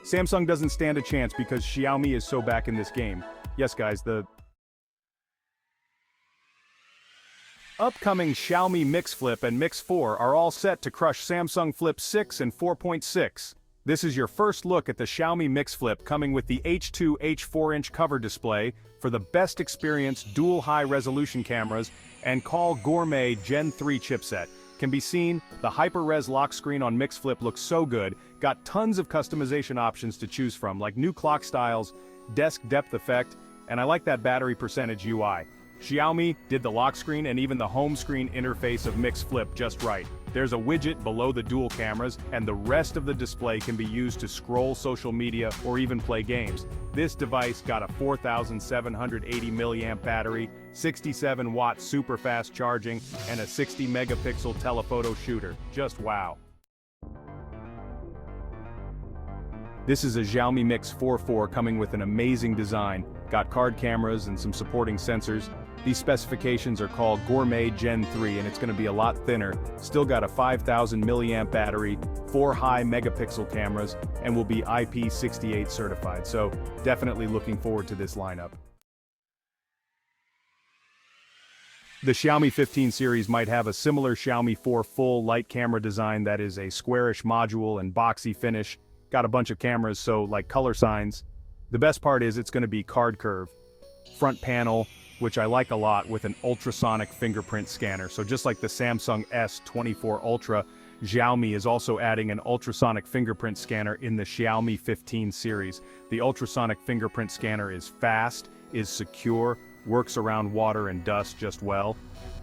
Samsung doesn't stand a chance because Xiaomi is so back in this game. Yes guys, the upcoming Xiaomi Mix Flip and Mix 4 are all set to crush Samsung Flip 6 and 4.6. This is your first look at the Xiaomi Mix Flip coming with the H2 H4-inch cover display for the best experience dual high-resolution cameras and Call Gourmet Gen 3 chipset. Can be seen, the hyper-res lock screen on Mix Flip looks so good, got tons of customization options to choose from like new clock styles, desk depth effect, and I like that battery percentage UI. Xiaomi did the lock screen and even the home screen interface of Mix Flip just right. There's a widget below the dual cameras, and the rest of the display can be used to scroll social media or even play games. This device got a 4,780 mAh battery, 67-watt super fast charging, and a 60-megapixel telephoto shooter. Just wow. This is a Xiaomi Mix 4 coming with an amazing design, got card cameras and some supporting sensors. These specifications are called Gourmet Gen 3 and it's going to be a lot thinner, still got a 5,000 mAh battery, 4 high megapixel cameras, and will be IP68 certified, so definitely looking forward to this lineup. The Xiaomi 15 series might have a similar Xiaomi 4 full light camera design that is a squarish module and boxy finish, got a bunch of cameras so like color signs. The best part is it's going to be card curve. Front panel, which I like a lot, with an ultrasonic fingerprint scanner. So just like the Samsung S24 Ultra, Xiaomi is also adding an ultrasonic fingerprint scanner in the Xiaomi 15 series. The ultrasonic fingerprint scanner is fast, is secure, works around water and dust just well.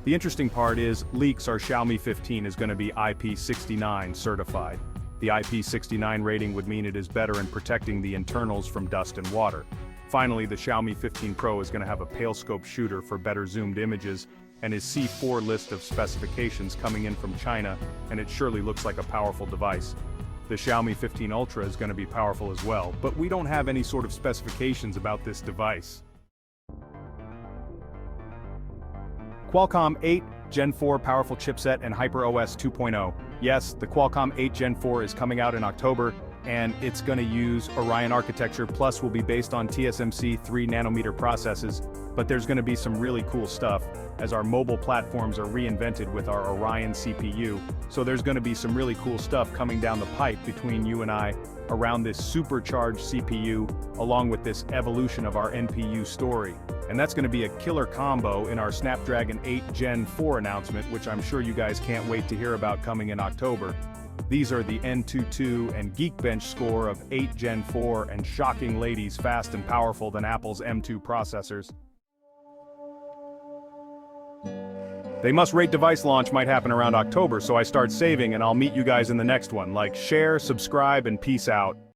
The interesting part is, leaks our Xiaomi 15 is going to be IP69 certified. The IP69 rating would mean it is better in protecting the internals from dust and water. Finally, the Xiaomi 15 Pro is going to have a pale scope shooter for better zoomed images, and his C4 list of specifications coming in from China, and it surely looks like a powerful device. The Xiaomi 15 Ultra is going to be powerful as well, but we don't have any sort of specifications about this device. Qualcomm 8 Gen 4 powerful chipset and HyperOS 2.0. Yes, the Qualcomm 8 Gen 4 is coming out in October, and it's going to use Orion architecture, plus will be based on TSMC 3nm processes, but there's going to be some really cool stuff, as our mobile platforms are reinvented with our Orion CPU, so there's going to be some really cool stuff coming down the pipe between you and I around this supercharged CPU, along with this evolution of our NPU story. And that's going to be a killer combo in our Snapdragon 8 Gen 4 announcement, which I'm sure you guys can't wait to hear about coming in October. These are the N22 and Geekbench score of 8 Gen 4 and shocking ladies fast and powerful than Apple's M2 processors. They must rate device launch might happen around October, so I start saving and I'll meet you guys in the next one. Like, share, subscribe, and peace out.